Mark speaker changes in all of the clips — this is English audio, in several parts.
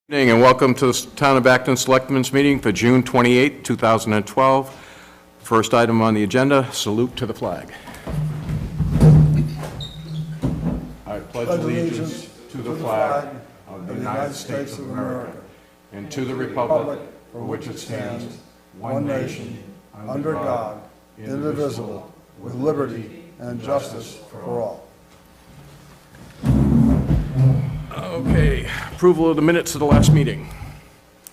Speaker 1: Good evening and welcome to the Town of Acton Selectmen's meeting for June 28, 2012. First item on the agenda, salute to the flag. I pledge allegiance to the flag of the United States of America and to the republic for which it stands, one nation, under God, indivisible, with liberty and justice for all. Okay, approval of the minutes of the last meeting.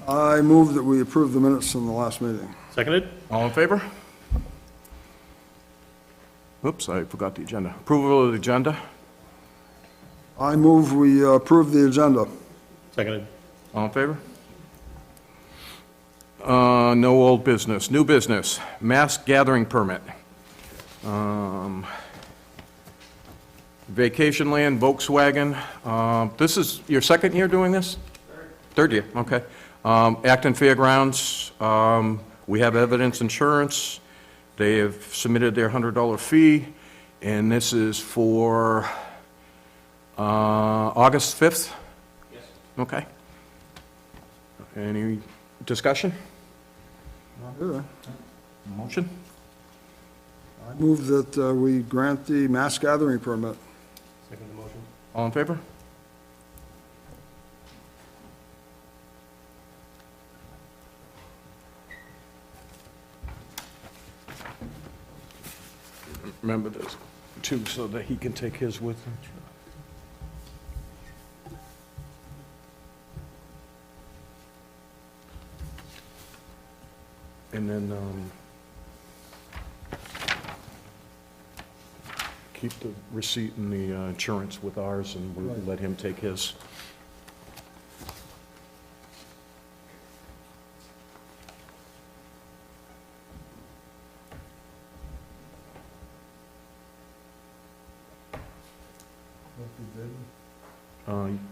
Speaker 2: I move that we approve the minutes from the last meeting.
Speaker 3: Seconded?
Speaker 1: All in favor? Oops, I forgot the agenda. Approval of the agenda.
Speaker 2: I move we approve the agenda.
Speaker 3: Seconded.
Speaker 1: All in favor? No old business. New business, mass gathering permit. Vacation land, Volkswagen. This is your second year doing this? Third year, okay. Acton Fairgrounds, we have evidence insurance. They have submitted their $100 fee, and this is for August 5th?
Speaker 3: Yes.
Speaker 1: Okay. Any discussion?
Speaker 2: Yeah.
Speaker 1: Motion?
Speaker 2: I move that we grant the mass gathering permit.
Speaker 3: Second the motion.
Speaker 1: All in favor? Remember there's two so that he can take his with him. And then, keep the receipt and the insurance with ours, and we'll let him take his.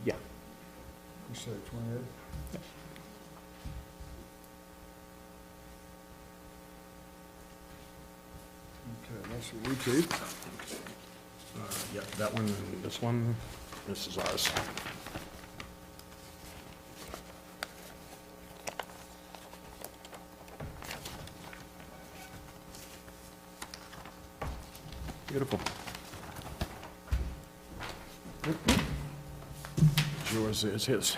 Speaker 1: Yeah.
Speaker 2: You say 28? Okay, that's what we keep.
Speaker 1: Yeah, that one, this one, this is ours. Beautiful. Yours is his.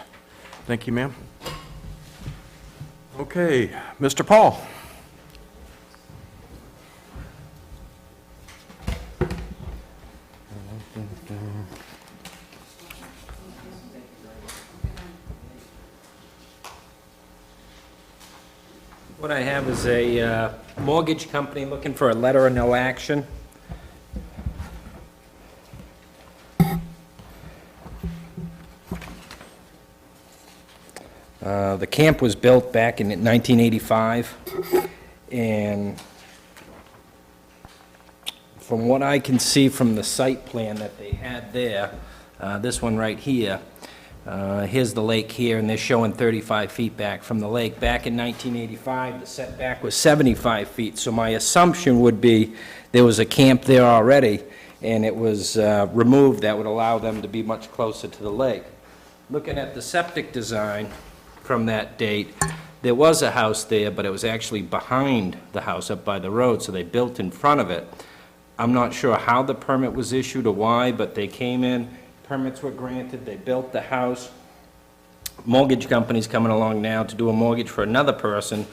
Speaker 1: Thank you, ma'am. Okay, Mr. Paul.
Speaker 4: What I have is a mortgage company looking for a letter of no action. The camp was built back in 1985, and from what I can see from the site plan that they had there, this one right here, here's the lake here, and they're showing 35 feet back from the lake. Back in 1985, the setback was 75 feet, so my assumption would be there was a camp there already, and it was removed. That would allow them to be much closer to the lake. Looking at the septic design from that date, there was a house there, but it was actually behind the house up by the road, so they built in front of it. I'm not sure how the permit was issued or why, but they came in, permits were granted, they built the house. Mortgage company's coming along now to do a mortgage for another person,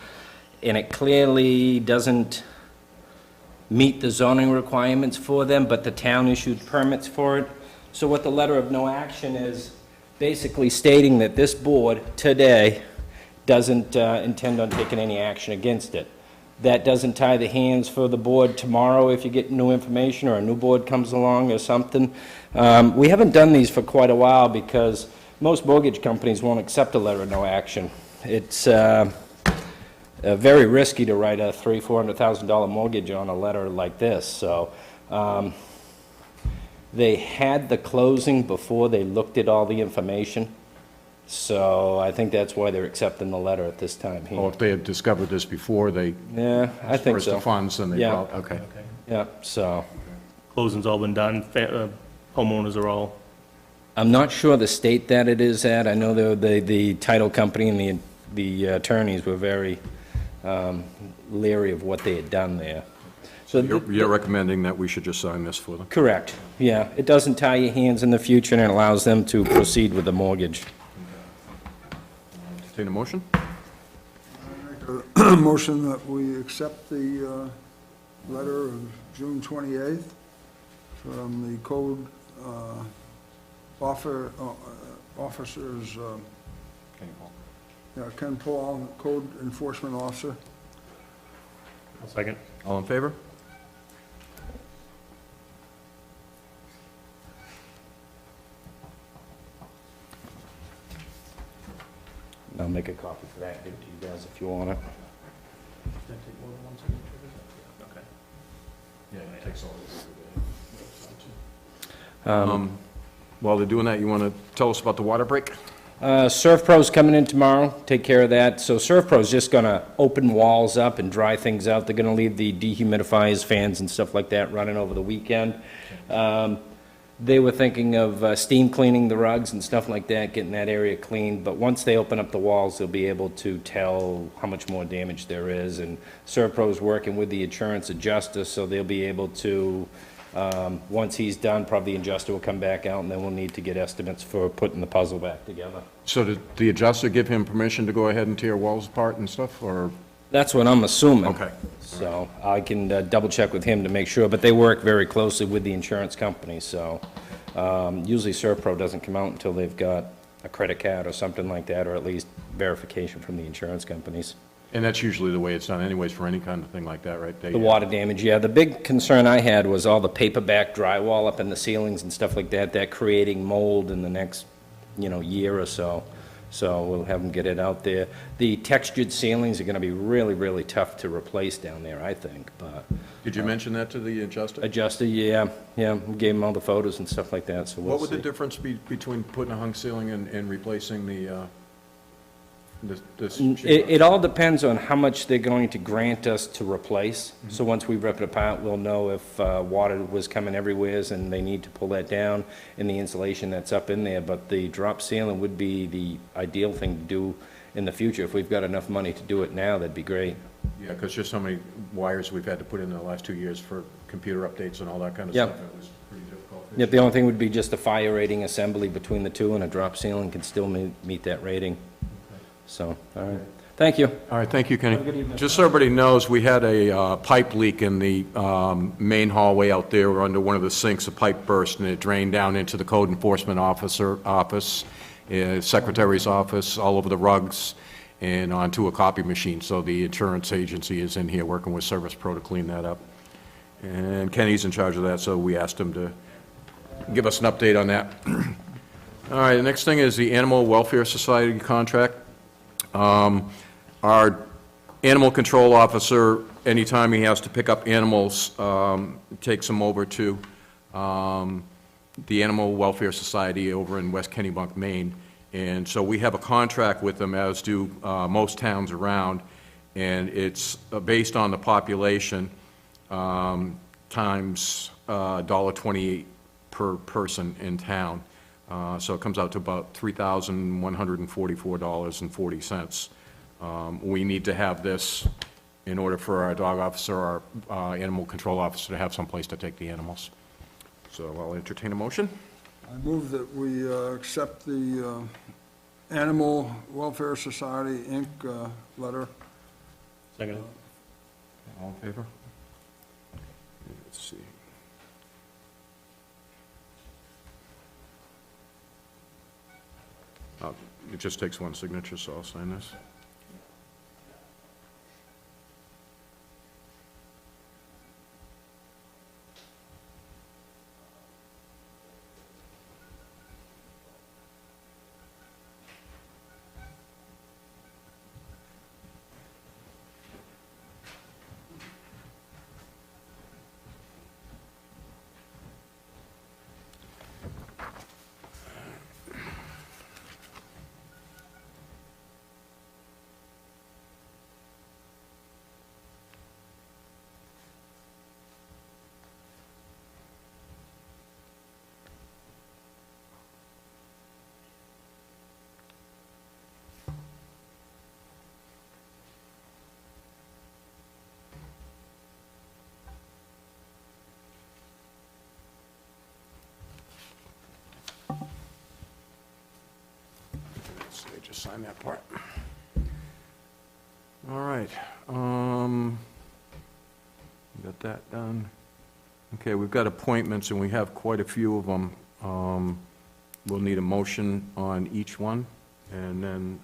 Speaker 4: and it clearly doesn't meet the zoning requirements for them, but the town issued permits for it. So what the letter of no action is, basically stating that this board today doesn't intend on taking any action against it. That doesn't tie the hands for the board tomorrow if you get new information or a new board comes along or something. We haven't done these for quite a while because most mortgage companies won't accept a letter of no action. It's very risky to write a $300,000-$400,000 mortgage on a letter like this. So they had the closing before they looked at all the information. So I think that's why they're accepting the letter at this time here.
Speaker 1: Oh, if they had discovered this before, they
Speaker 4: Yeah, I think
Speaker 1: dispersed
Speaker 4: so.
Speaker 1: the funds, and they
Speaker 4: Yeah.
Speaker 1: brought, okay.
Speaker 4: Yeah, so,
Speaker 3: Closing's all been done. Homeowners are all
Speaker 4: I'm not sure the state that it is at. I know the title company and the attorneys were very leery of what they had done there. So
Speaker 1: You're recommending that we should just sign this for them?
Speaker 4: correct, yeah. It doesn't tie your hands in the future, and it allows them to proceed with the mortgage.
Speaker 1: Entertain a motion?
Speaker 2: Motion that we accept the letter of June 28th from the code officers, Ken Paul, Code Enforcement Officer.
Speaker 3: I'll second.
Speaker 1: All in favor?
Speaker 4: I'll make a copy for that, give it to you guys if you want it.
Speaker 3: Okay.
Speaker 1: Yeah, it takes all. While they're doing that, you want to tell us about the water break?
Speaker 4: Surf Pro's coming in tomorrow, take care of that. So Surf Pro's just gonna open walls up and dry things out. They're gonna leave the dehumidifiers, fans and stuff like that running over the weekend. They were thinking of steam cleaning the rugs and stuff like that, getting that area cleaned. But once they open up the walls, they'll be able to tell how much more damage there is. And Surf Pro's working with the insurance adjuster, so they'll be able to, once he's done, probably the adjuster will come back out, and then we'll need to get estimates for putting the puzzle back together.
Speaker 1: So did the adjuster give him permission to go ahead and tear walls apart and stuff, or?
Speaker 4: That's what I'm assuming.
Speaker 1: Okay.
Speaker 4: So I can double check with him to make sure, but they work very closely with the insurance company, so usually Servpro doesn't come out until they've got a credit card or something like that, or at least verification from the insurance companies.
Speaker 1: And that's usually the way it's done anyways for any kind of thing like that, right?
Speaker 4: The water damage, yeah. The big concern I had was all the paperback drywall up in the ceilings and stuff like that, that creating mold in the next, year or so. So we'll have them get it out there. The textured ceilings are gonna be really, really tough to replace down there, I think, but.
Speaker 1: Did you mention that to the adjuster?
Speaker 4: Adjuster, yeah, we gave him all the photos and stuff like that, so we'll
Speaker 1: What would
Speaker 4: see.
Speaker 1: the difference be between putting a hung ceiling and replacing this?
Speaker 4: It all depends on how much they're going to grant us to replace. So once we rip it apart, we'll know if water was coming everywheres and they need to pull that down in the insulation that's up in there. But the drop ceiling would be the ideal thing to do in the future. If we've got enough money to do it now, that'd be great.
Speaker 1: Yeah, because just so many wires we've had to put in the last 2 years for computer updates and all that kind of
Speaker 4: Yep.
Speaker 1: stuff. It was pretty difficult.
Speaker 4: Yeah, the only thing would be just a fire rating assembly between the two, and a drop ceiling can still meet that rating. So, all right. Thank you.
Speaker 1: All right, thank you, Kenny.
Speaker 4: Have a good evening.
Speaker 1: Just so everybody knows, we had a pipe leak in the main hallway out there. We're under one of the sinks, a pipe burst, and it drained down into the code enforcement office, secretary's office, all over the rugs, and onto a copy machine. So the insurance agency is in here working with Service Pro to clean that up. And Kenny's in charge of that, so we asked him to give us an update on that. All right, the next thing is the Animal Welfare Society contract. Our animal control officer, anytime he has to pick up animals, takes them over to the Animal Welfare Society over in West Kennebunk, Maine. And so we have a contract with them, as do most towns around, and it's based on the population times $1.28 per person in town. So it comes out to about $3,144.40. We need to have this in order for our dog officer, our animal control officer, to have someplace to take the animals. So I'll entertain a motion.
Speaker 2: I move that we accept the Animal Welfare Society, Inc. Letter.
Speaker 3: Second.
Speaker 1: All in favor? Let's see. It just takes one signature, so I'll sign this. just sign that part. All right. Got that done. Okay, we've got appointments, and we have quite a few of them. We'll need a motion on each one, and then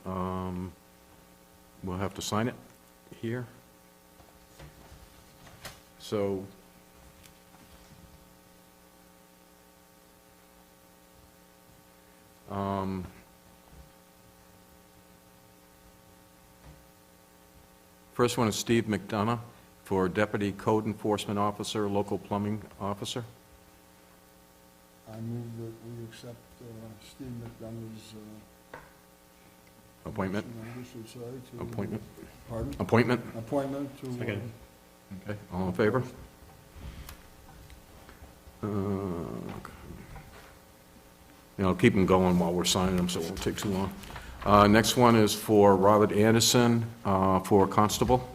Speaker 1: we'll have to sign it here. So, first one is Steve McDonough for Deputy Code Enforcement Officer, Local Plumbing Officer.
Speaker 2: I move that we accept Steve McDonough's
Speaker 1: Appointment?
Speaker 2: motion, I guess you'd say, to...
Speaker 1: Appointment?
Speaker 2: Pardon?
Speaker 1: Appointment?
Speaker 2: Appointment to...
Speaker 3: Second.
Speaker 1: Okay, all in favor? I'll keep them going while we're signing them, so it won't take too long. Next one is for Robert Anderson for Constable.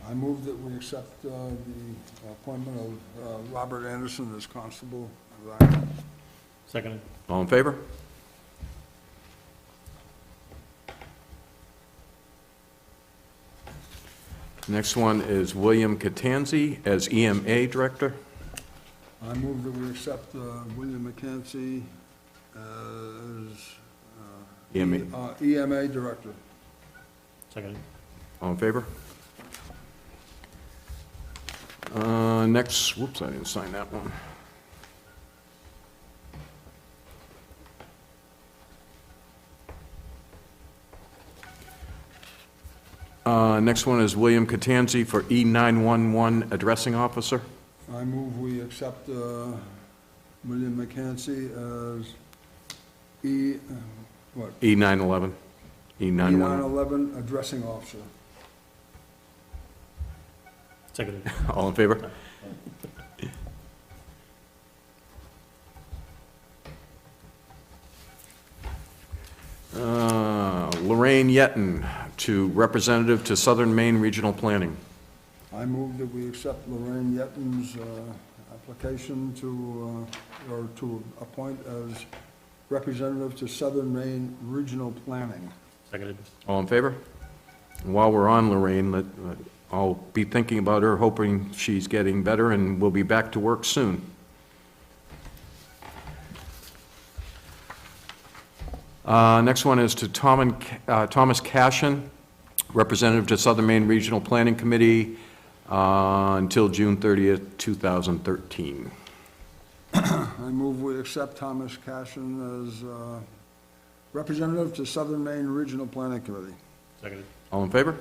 Speaker 2: I move that we accept the appointment of Robert Anderson as Constable of Acton.
Speaker 3: Second.
Speaker 1: All in favor? Next one is William Catanzi as EMA Director.
Speaker 2: I move that we accept William McKenzie as
Speaker 1: EMA.
Speaker 2: EMA Director.
Speaker 3: Second.
Speaker 1: All in favor? Next, whoops, I didn't sign that one. Next one is William Catanzi for E911 Addressing Officer.
Speaker 2: I move we accept William McKenzie as what?
Speaker 1: E911. E911.
Speaker 2: E911 Addressing Officer.
Speaker 3: Second.
Speaker 1: All in favor? Lorraine Yetton to Representative to Southern Maine Regional Planning.
Speaker 2: I move that we accept Lorraine Yetton's application to, or to appoint as representative to Southern Maine Regional Planning.
Speaker 3: Seconded.
Speaker 1: All in favor? And while we're on Lorraine, I'll be thinking about her, hoping she's getting better and will be back to work soon. Next one is to Thomas Cashin, representative to Southern Maine Regional Planning Committee until June 30th, 2013.
Speaker 2: I move we accept Thomas Cashin as representative to Southern Maine Regional Planning Committee.
Speaker 3: Seconded.
Speaker 1: All in favor?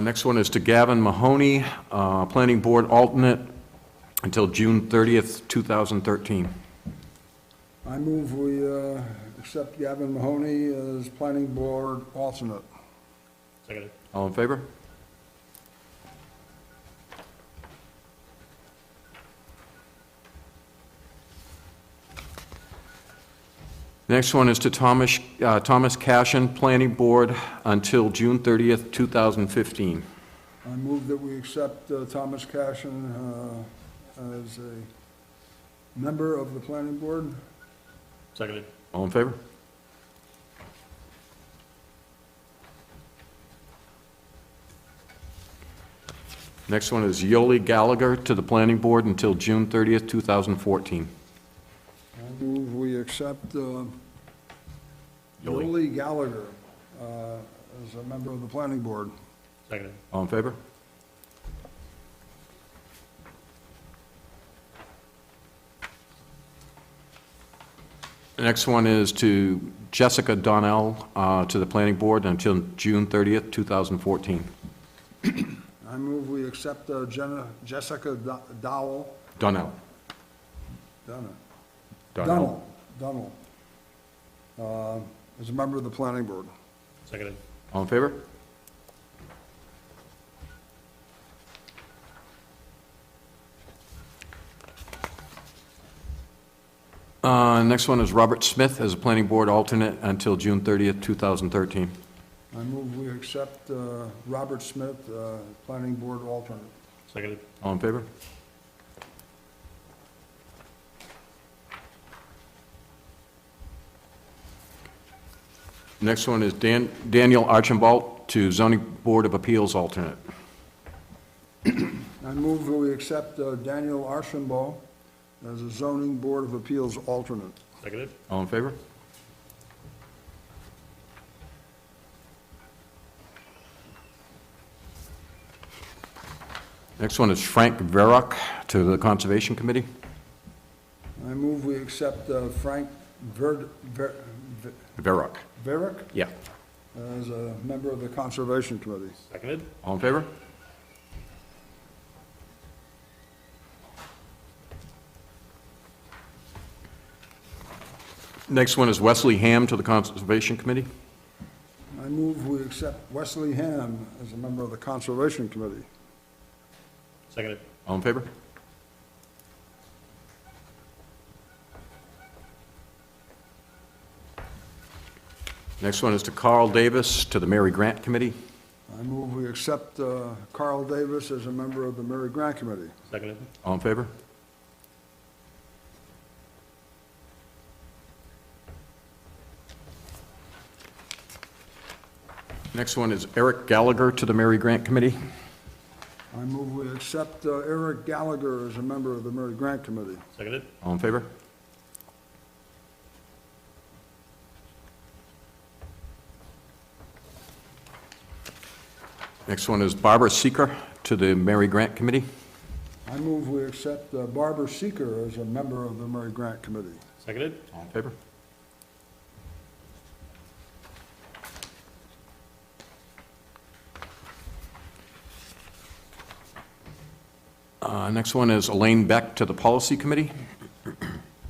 Speaker 1: Next one is to Gavin Mahoney, Planning Board alternate until June 30th, 2013.
Speaker 2: I move we accept Gavin Mahoney as Planning Board alternate.
Speaker 3: Seconded.
Speaker 1: All in favor? Next one is to Thomas Cashin, Planning Board until June 30th, 2015.
Speaker 2: I move that we accept Thomas Cashin as a member of the Planning Board.
Speaker 3: Seconded.
Speaker 1: All in favor? Next one is Yoli Gallagher to the Planning Board until June 30th, 2014.
Speaker 2: I move we accept Yoli Gallagher as a member of the Planning Board.
Speaker 3: Seconded.
Speaker 1: All in favor? The next one is to Jessica Donnell to the Planning Board until June 30th, 2014.
Speaker 2: I move we accept Jessica Dowell.
Speaker 1: Donnell.
Speaker 2: Dunnell, as a member of the Planning Board.
Speaker 3: Seconded.
Speaker 1: All in favor? Next one is Robert Smith as a Planning Board alternate until June 30th, 2013.
Speaker 2: I move we accept Robert Smith, Planning Board alternate.
Speaker 3: Seconded.
Speaker 1: All in favor? Next one is Daniel Archibald to Zoning Board of Appeals alternate.
Speaker 2: I move that we accept Daniel Archambault as a zoning board of appeals alternate.
Speaker 3: Seconded.
Speaker 1: All in favor? Next one is Frank Verrock to the Conservation Committee.
Speaker 2: I move we accept Frank
Speaker 1: Verrock.
Speaker 2: Varick
Speaker 1: Yeah.
Speaker 2: as a member of the Conservation Committee.
Speaker 3: Seconded.
Speaker 1: All in favor? Next one is Wesley Ham to the Conservation Committee.
Speaker 2: I move we accept Wesley Ham as a member of the Conservation Committee.
Speaker 3: Seconded.
Speaker 1: All in favor? Next one is to Carl Davis to the Mary Grant Committee.
Speaker 2: I move we accept Carl Davis as a member of the Mary Grant Committee.
Speaker 3: Seconded.
Speaker 1: All in favor? Next one is Eric Gallagher to the Mary Grant Committee.
Speaker 2: I move we accept Eric Gallagher as a member of the Mary Grant Committee.
Speaker 3: Seconded.
Speaker 1: All in favor? Next one is Barbara Seeker to the Mary Grant Committee.
Speaker 2: I move we accept Barbara Seeker as a member of the Mary Grant Committee.
Speaker 3: Seconded.
Speaker 1: All in favor? Next one is Elaine Beck to the Policy Committee.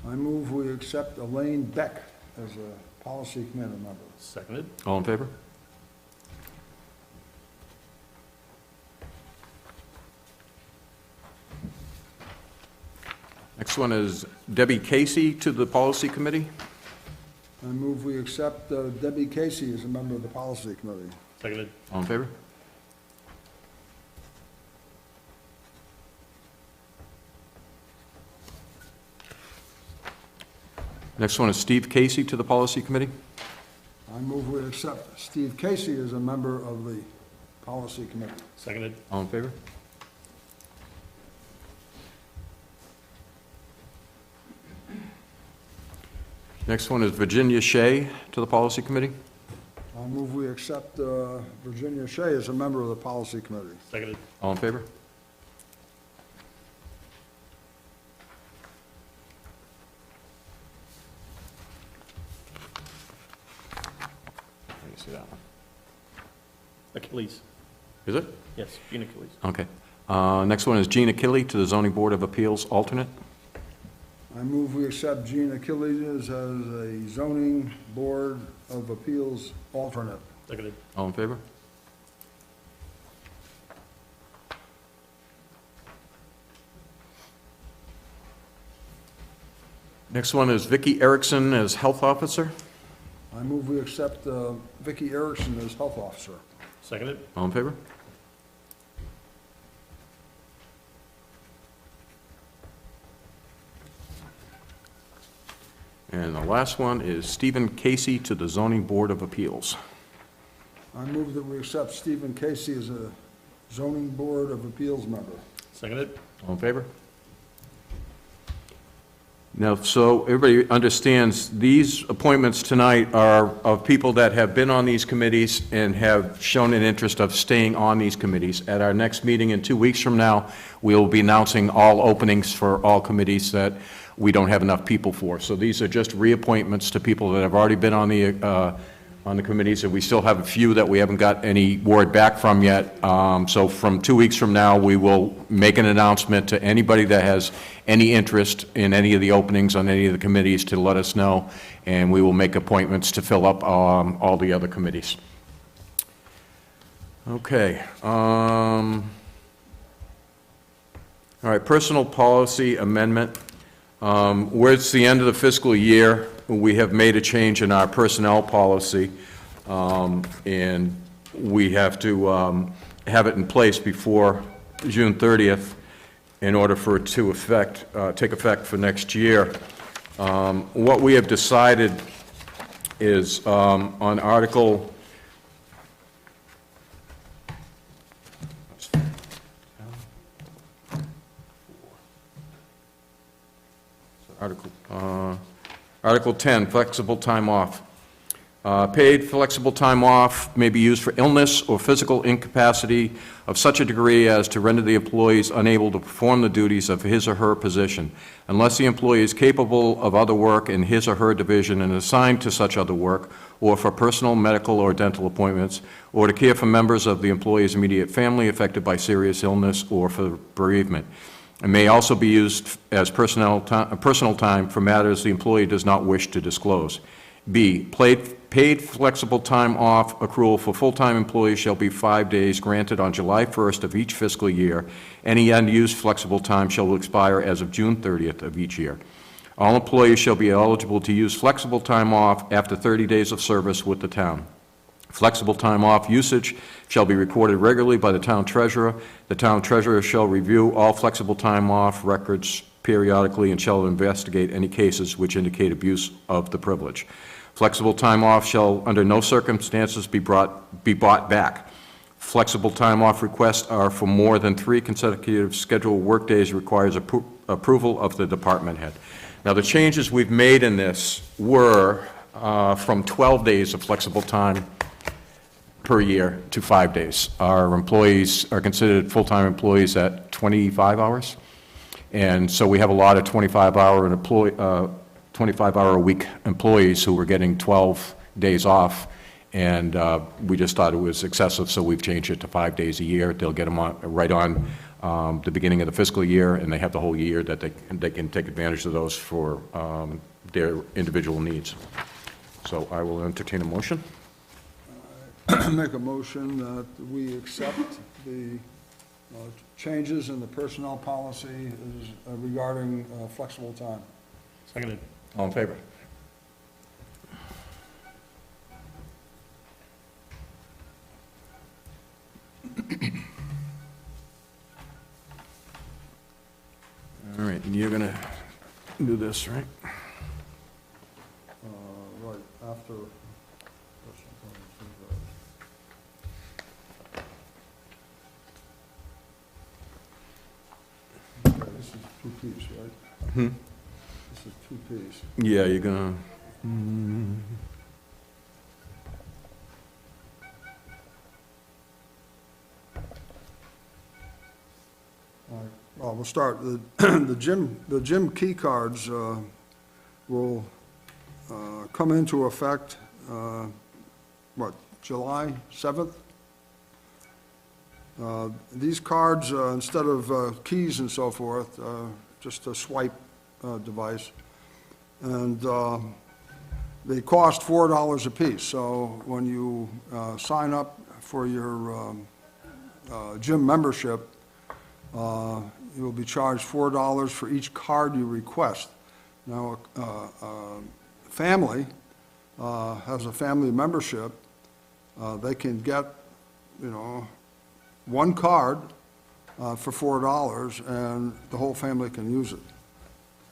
Speaker 2: I move we accept Elaine Beck as a policy committee member.
Speaker 3: Seconded.
Speaker 1: All in favor? Next one is Debbie Casey to the Policy Committee.
Speaker 2: I move we accept Debbie Casey as a member of the policy committee.
Speaker 3: Seconded.
Speaker 1: All in favor? Next one is Steve Casey to the Policy Committee.
Speaker 2: I move we accept Steve Casey as a member of the policy committee.
Speaker 3: Seconded.
Speaker 1: All in favor? Next one is Virginia Shea to the Policy Committee.
Speaker 2: I move we accept Virginia Shea as a member of the policy committee.
Speaker 3: Seconded.
Speaker 1: All in favor? Let me see that one.
Speaker 3: Achilles.
Speaker 1: Is it?
Speaker 3: Yes, Gene Achilles.
Speaker 1: Okay. Next one is Gina Killy to the Zoning Board of Appeals alternate.
Speaker 2: I move we accept Gene Achilles as a zoning board of appeals alternate.
Speaker 3: Seconded.
Speaker 1: All in favor? Next one is Vicki Erickson as Health Officer.
Speaker 2: I move we accept Vicki Erickson as health officer.
Speaker 3: Seconded.
Speaker 1: All in favor? And the last one is Stephen Casey to the Zoning Board of Appeals.
Speaker 2: I move that we accept Stephen Casey as a zoning board of appeals member.
Speaker 3: Seconded.
Speaker 1: All in favor? Now, so everybody understands, these appointments tonight are of people that have been on these committees and have shown an interest of staying on these committees. At our next meeting in 2 weeks from now, we'll be announcing all openings for all committees that we don't have enough people for. So these are just reappointments to people that have already been on the committees, and we still have a few that we haven't got any word back from yet. So from 2 weeks from now, we will make an announcement to anybody that has any interest in any of the openings on any of the committees to let us know, and we will make appointments to fill up all the other committees. Okay. All right, personal policy amendment. Where it's the end of the fiscal year, we have made a change in our personnel policy, and we have to have it in place before June 30th in order for it to take effect for next year. What we have decided is on Article... Article 10, flexible time off. Paid flexible time off may be used for illness or physical incapacity of such a degree as to render the employees unable to perform the duties of his or her position, unless the employee is capable of other work in his or her division and assigned to such other work, or for personal, medical, or dental appointments, or to care for members of the employee's immediate family affected by serious illness or for bereavement. It may also be used as personal time for matters the employee does not wish to disclose. B, paid flexible time off accrual for full-time employees shall be 5 days granted on July 1st of each fiscal year. Any unused flexible time shall expire as of June 30th of each year. All employees shall be eligible to use flexible time off after 30 days of service with the town. Flexible time off usage shall be recorded regularly by the town treasurer. The town treasurer shall review all flexible time off records periodically and shall investigate any cases which indicate abuse of the privilege. Flexible time off shall under no circumstances be bought back. Flexible time off requests are for more than 3 consecutive scheduled workdays requires approval of the department head. Now, the changes we've made in this were from 12 days of flexible time per year to 5 days. Our employees are considered full-time employees at 25 hours, and so we have a lot of 25-hour-a-week employees who were getting 12 days off, and we just thought it was excessive, so we've changed it to 5 days a year. They'll get them right on the beginning of the fiscal year, and they have the whole year that they can take advantage of those for their individual needs. So I will entertain a motion.
Speaker 2: Make a motion that we accept the changes in the personnel policy regarding flexible time.
Speaker 3: Seconded.
Speaker 1: All in favor? All right, and you're going to do this, right?
Speaker 2: Right, after. Okay, this is two-piece, right? This is two-piece.
Speaker 1: Yeah, you're going to...
Speaker 2: All right, well, we'll start. The gym key cards will come into effect, July 7th? These cards, instead of keys and so forth, just a swipe device, and they cost $4 a piece. So when you sign up for your gym membership, you will be charged $4 for each card you request. Now, family has a family membership. They can get, one card for $4, and the whole family can use it.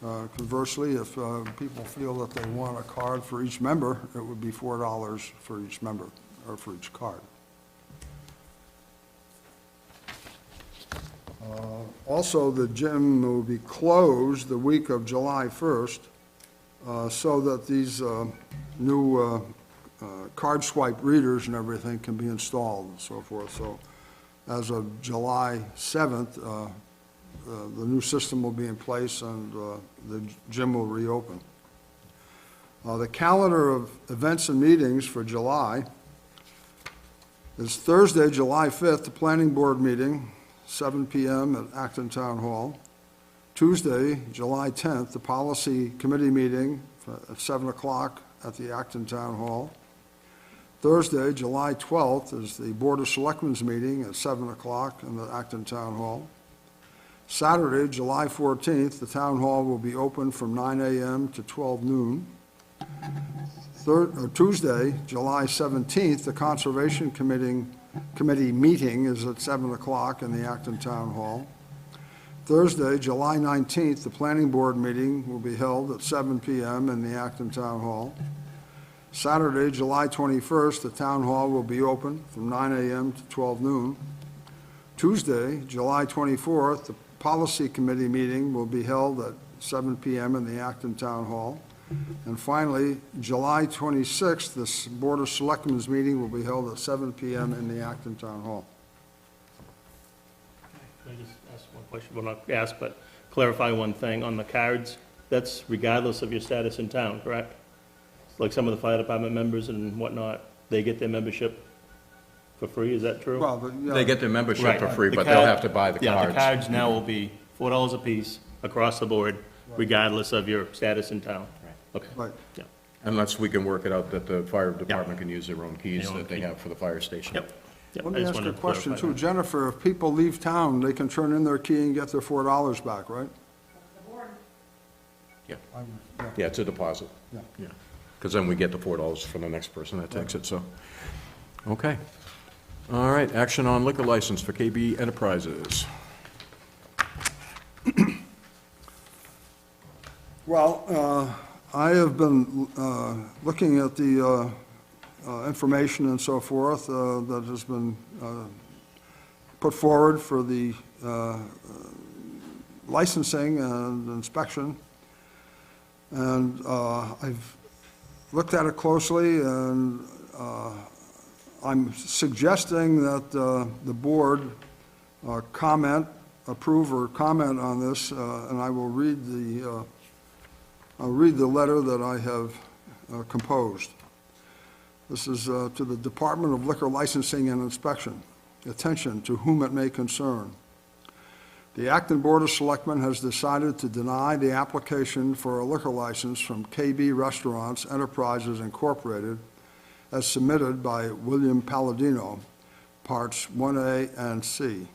Speaker 2: Conversely, if people feel that they want a card for each member, it would be $4 for each member, or for each card. Also, the gym will be closed the week of July 1st, so that these new card swipe readers and everything can be installed and so forth. So as of July 7th, the new system will be in place and the gym will reopen. The calendar of events and meetings for July is Thursday, July 5th, the planning board meeting, 7 p.m. at Acton Town Hall. Tuesday, July 10th, the policy committee meeting at 7 o'clock at the Acton Town Hall. Thursday, July 12th, is the Board of Selectmen's meeting at 7 o'clock in the Acton Town Hall. Saturday, July 14th, the Town Hall will be open from 9 a.m. to 12 noon. Tuesday, July 17th, the Conservation Committee meeting is at 7 o'clock in the Acton Town Hall. Thursday, July 19th, the Planning Board meeting will be held at 7 p.m. in the Acton Town Hall. Saturday, July 21st, the town hall will be open from 9 a.m. to 12 noon. Tuesday, July 24th, the policy committee meeting will be held at 7 p.m. in the Acton Town Hall. And finally, July 26th, the Board of Selectmen's meeting will be held at 7 p.m. in the Acton Town Hall.
Speaker 3: Can I just ask one question? Well, not ask, but clarify one thing. On the cards, that's regardless of your status in town, correct? Like some of the fire department members and whatnot, they get their membership for free, is that true?
Speaker 2: Well, yeah,
Speaker 1: They get their membership for
Speaker 3: Right.
Speaker 1: free,
Speaker 3: The
Speaker 1: but they'll
Speaker 3: card-
Speaker 1: have to buy the
Speaker 3: Yeah,
Speaker 1: cards.
Speaker 3: the cards now will be $4 a piece across the board, regardless of your status in town. Okay.
Speaker 2: right.
Speaker 3: Yeah.
Speaker 1: Unless we can work it out that the fire department can use their own keys
Speaker 3: Their own
Speaker 1: that they
Speaker 3: key.
Speaker 1: have for the fire station.
Speaker 3: Yep. Yep.
Speaker 2: Let
Speaker 3: I
Speaker 2: me
Speaker 3: just
Speaker 2: ask
Speaker 3: wanted
Speaker 2: a
Speaker 3: to
Speaker 2: question
Speaker 3: clarify
Speaker 2: too.
Speaker 3: that.
Speaker 2: Jennifer, if people leave town, they can turn in their key and get their $4 back, right?
Speaker 1: Yeah,
Speaker 2: Yeah.
Speaker 1: yeah, it's a deposit.
Speaker 2: Yeah.
Speaker 1: Yeah, because then we get the $4 from the next person that takes it, so. Okay. All right, action on liquor license for KB Enterprises.
Speaker 2: Well, I have been looking at the information and so forth that has been put forward for the licensing and inspection. And I've looked at it closely, and I'm suggesting that the board approve or comment on this, and I will read the letter that I have composed. This is to the Department of Liquor Licensing and Inspection. Attention to whom it may concern. The Acton Board of Selectmen has decided to deny the application for a liquor license from KB Restaurants Enterprises Incorporated as submitted by William Palladino, Parts 1A and C.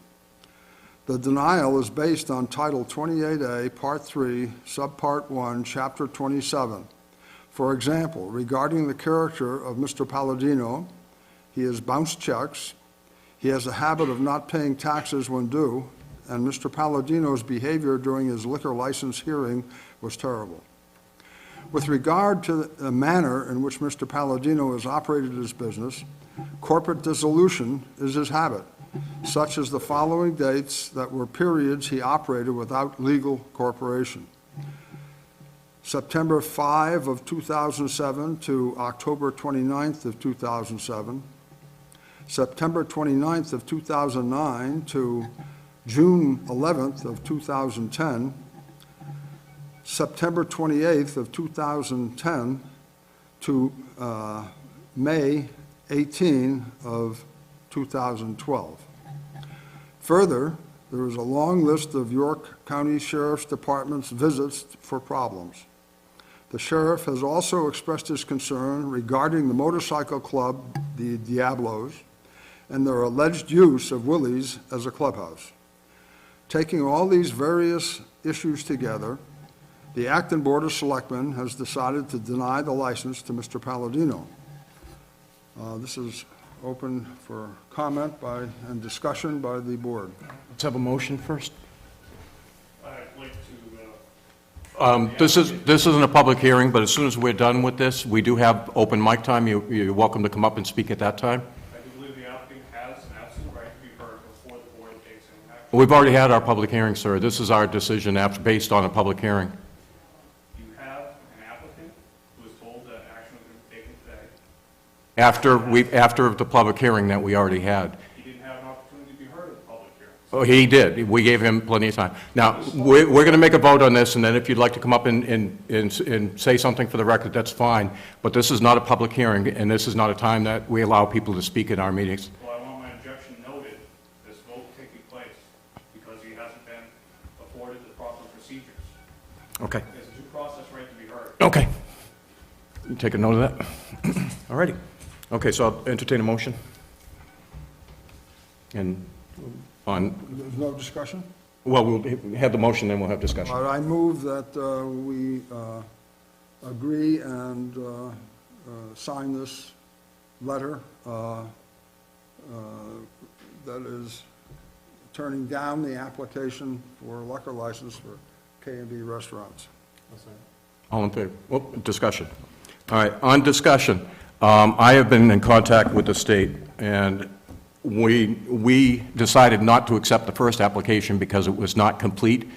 Speaker 2: The denial is based on Title 28A, Part 3, Subpart 1, Chapter 27. For example, regarding the character of Mr. Palladino, he has bounced checks, he has a habit of not paying taxes when due, and Mr. Palladino's behavior during his liquor license hearing was terrible. With regard to the manner in which Mr. Palladino has operated his business, corporate dissolution is his habit, such as the following dates that were periods he operated without legal corporation. September 5 of 2007 to October 29th of 2007, September 29th of 2009 to June 11th of 2010, September 28th of 2010 to May 18 of 2012. Further, there is a long list of York County Sheriff's Department's visits for problems. The sheriff has also expressed his concern regarding the motorcycle club, the Diablos, and their alleged use of Willie's as a clubhouse. Taking all these various issues together, the Acton Board of Selectmen has decided to deny the license to Mr. Palladino. This is open for comment and discussion by the board.
Speaker 1: Let's have a motion first.
Speaker 3: I'd like to,
Speaker 1: This isn't a public hearing, but as soon as we're done with this, we do have open mic time. You're welcome to come up and speak at that time.
Speaker 5: I do believe the applicant has an absolute right to be heard before the board takes any action.
Speaker 1: We've already had our public hearing, sir. This is our decision based on a public hearing.
Speaker 5: You have an applicant who was told that action was going to be taken today.
Speaker 1: After the public hearing that we already had.
Speaker 5: He didn't have an opportunity to be heard at the public hearing.
Speaker 1: Oh, he did. We gave him plenty of time. Now, we're going to make a vote on this, and then if you'd like to come up and say something for the record, that's fine. But this is not a public hearing, and this is not a time that we allow people to speak in our meetings.
Speaker 5: Well, I want my objection noted, this vote taking place, because he hasn't been afforded the proper procedures.
Speaker 1: Okay.
Speaker 5: There's a due process right to be heard.
Speaker 1: Okay. You take a note of that? All righty. Okay, so I'll entertain a motion. And on,
Speaker 2: There's no discussion?
Speaker 1: well, we'll have the motion, then we'll have discussion.
Speaker 2: All right, I move that we agree and sign this letter that is turning down the application for a liquor license for K&B Restaurants.
Speaker 1: All in favor? Well, discussion. All right, on discussion, I have been in contact with the state, and we decided not to accept the first application because it was not complete.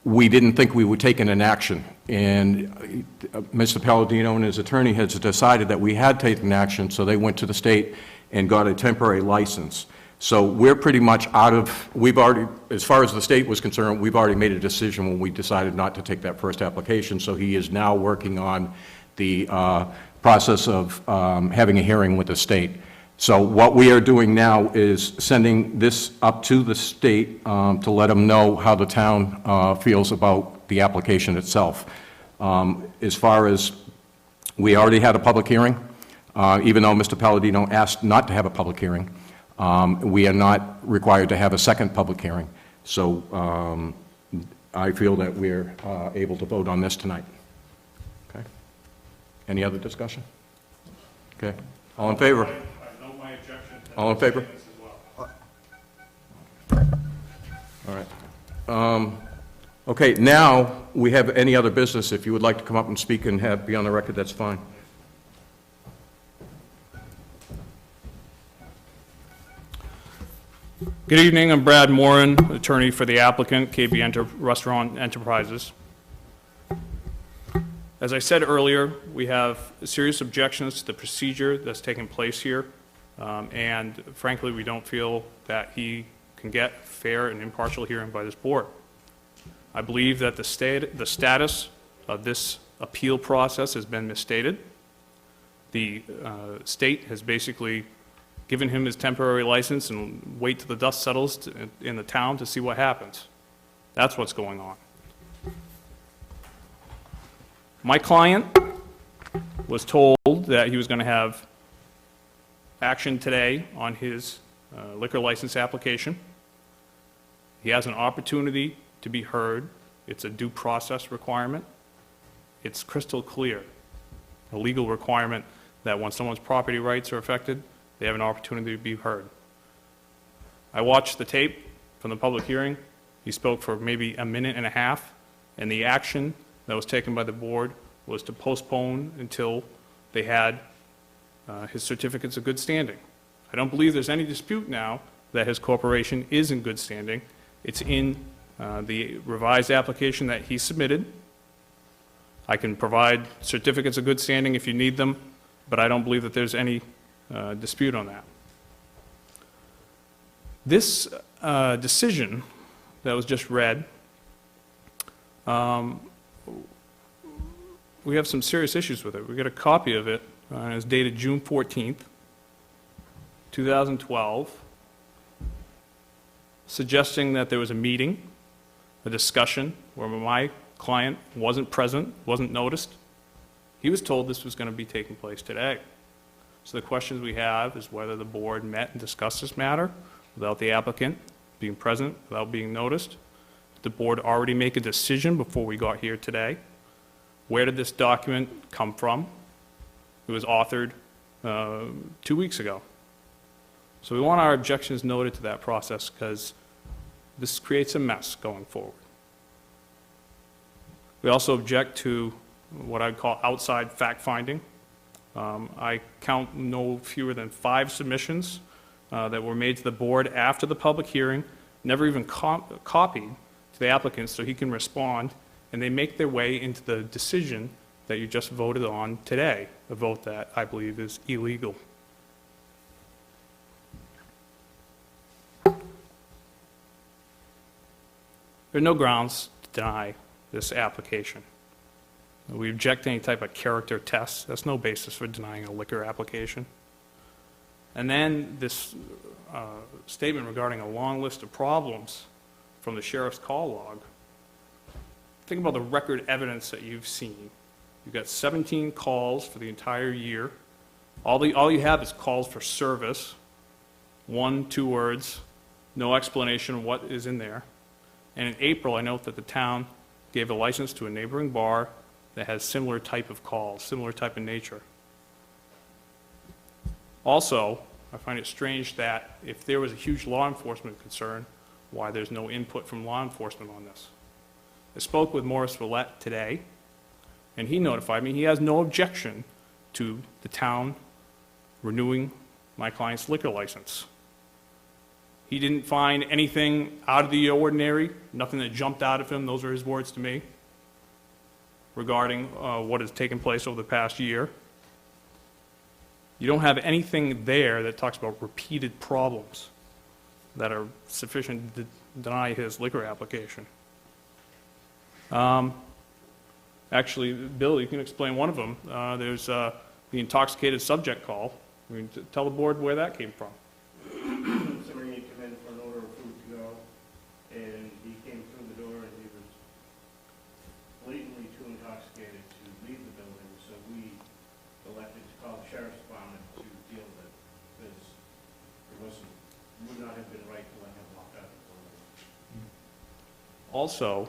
Speaker 1: We didn't think we would take an action, and Mr. Palladino and his attorney has decided that we had taken action, so they went to the state and got a temporary license. So we're pretty much out of, we've already, as far as the state was concerned, we've already made a decision when we decided not to take that first application, so he is now working on the process of having a hearing with the state. So what we are doing now is sending this up to the state to let them know how the town feels about the application itself. As far as, we already had a public hearing, even though Mr. Palladino asked not to have a public hearing. We are not required to have a second public hearing. So I feel that we're able to vote on this tonight. Okay. Any other discussion? Okay. All in favor?
Speaker 5: I note my objection to
Speaker 1: All in favor?
Speaker 5: this as well.
Speaker 1: All right. Okay, now we have any other business. If you would like to come up and speak and be on the record, that's fine.
Speaker 5: Good evening, I'm Brad Moran, attorney for the applicant, KB Restaurant Enterprises. As I said earlier, we have serious objections to the procedure that's taking place here, and frankly, we don't feel that he can get a fair and impartial hearing by this board. I believe that the status of this appeal process has been misstated. The state has basically given him his temporary license and wait till the dust settles in the town to see what happens. That's what's going on. My client was told that he was going to have action today on his liquor license application. He has an opportunity to be heard. It's a due process requirement. It's crystal clear, a legal requirement that when someone's property rights are affected, they have an opportunity to be heard. I watched the tape from the public hearing. He spoke for maybe a minute and a half, and the action that was taken by the board was to postpone until they had his certificates of good standing. I don't believe there's any dispute now that his corporation is in good standing. It's in the revised application that he submitted. I can provide certificates of good standing if you need them, but I don't believe that there's any dispute on that. This decision that was just read, we have some serious issues with it. We got a copy of it, and it's dated June 14th, 2012, suggesting that there was a meeting, a discussion, where my client wasn't present, wasn't noticed. He was told this was going to be taking place today. So the questions we have is whether the board met and discussed this matter without the applicant being present, without being noticed. Did the board already make a decision before we got here today? Where did this document come from? It was authored 2 weeks ago. So we want our objections noted to that process because this creates a mess going forward. We also object to what I'd call outside fact-finding. I count no fewer than 5 submissions that were made to the board after the public hearing, never even copied to the applicant so he can respond, and they make their way into the decision that you just voted on today, a vote that I believe is illegal. There are no grounds to deny this application. We object to any type of character test. That's no basis for denying a liquor application. And then this statement regarding a long list of problems from the sheriff's call log. Think about the record evidence that you've seen. You've got 17 calls for the entire year. All you have is calls for service, 1, 2 words, no explanation of what is in there. And in April, I note that the town gave a license to a neighboring bar that has similar type of calls, similar type of nature. Also, I find it strange that if there was a huge law enforcement concern, why there's no input from law enforcement on this. I spoke with Morris Willett today, and he notified me he has no objection to the town renewing my client's liquor license. He didn't find anything out of the ordinary, nothing that jumped out of him, those are his words to me, regarding what has taken place over the past year. You don't have anything there that talks about repeated problems that are sufficient to deny his liquor application. Actually, Bill, you can explain one of them. There's the intoxicated subject call. I mean, tell the board where that came from.
Speaker 3: Somebody had come in for an order of food to go, and he came through the door and he was blatantly too intoxicated to leave the building, so we elected to call the sheriff's department to deal with it, because would not have been right to let him walk out of the building.
Speaker 5: Also,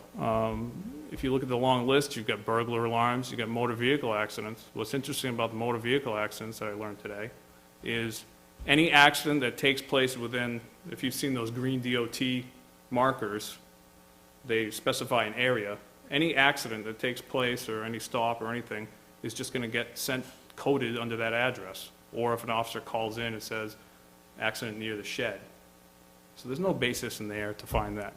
Speaker 5: if you look at the long list, you've got burglar alarms, you've got motor vehicle accidents. What's interesting about the motor vehicle accidents that I learned today is any accident that takes place within, if you've seen those green DOT markers, they specify an area. Any accident that takes place or any stop or anything is just going to get sent coded under that address. Or if an officer calls in and says, accident near the shed. So there's no basis in there to find that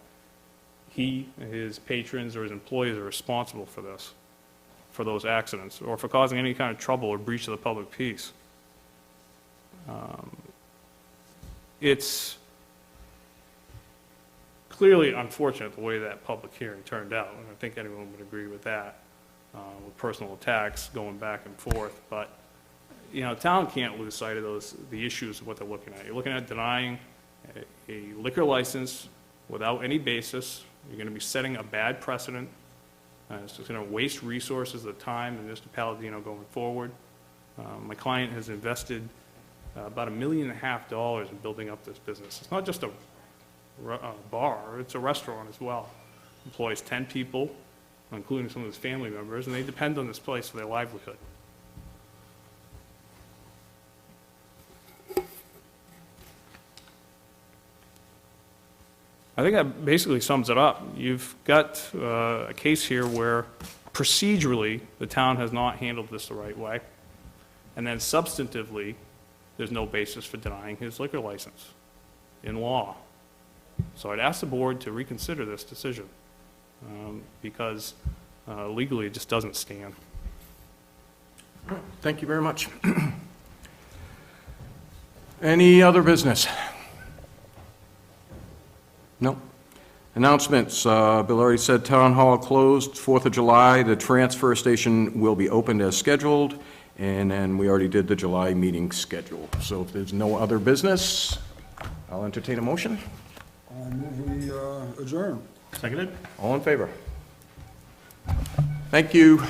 Speaker 5: he, his patrons, or his employees are responsible for this, for those accidents, or for causing any kind of trouble or breach of the public peace. It's clearly unfortunate the way that public hearing turned out, and I think anyone would agree with that, with personal attacks going back and forth. But, you know, town can't lose sight of the issues of what they're looking at. You're looking at denying a liquor license without any basis. You're going to be setting a bad precedent. It's just going to waste resources, the time, and Mr. Palladino going forward. My client has invested about $1.5 million in building up this business. It's not just a bar, it's a restaurant as well. Employs 10 people, including some of his family members, and they depend on this place for their livelihood. I think that basically sums it up. You've got a case here where procedurally the town has not handled this the right way, and then substantively there's no basis for denying his liquor license in law. So I'd ask the board to reconsider this decision because legally it just doesn't stand.
Speaker 1: Thank you very much. Any other business? No. Announcements. Bill already said Town Hall closed 4th of July. The transfer station will be opened as scheduled, and then we already did the July meeting schedule. So if there's no other business, I'll entertain a motion.
Speaker 2: I move we adjourn.
Speaker 3: Seconded?
Speaker 1: All in favor? Thank you.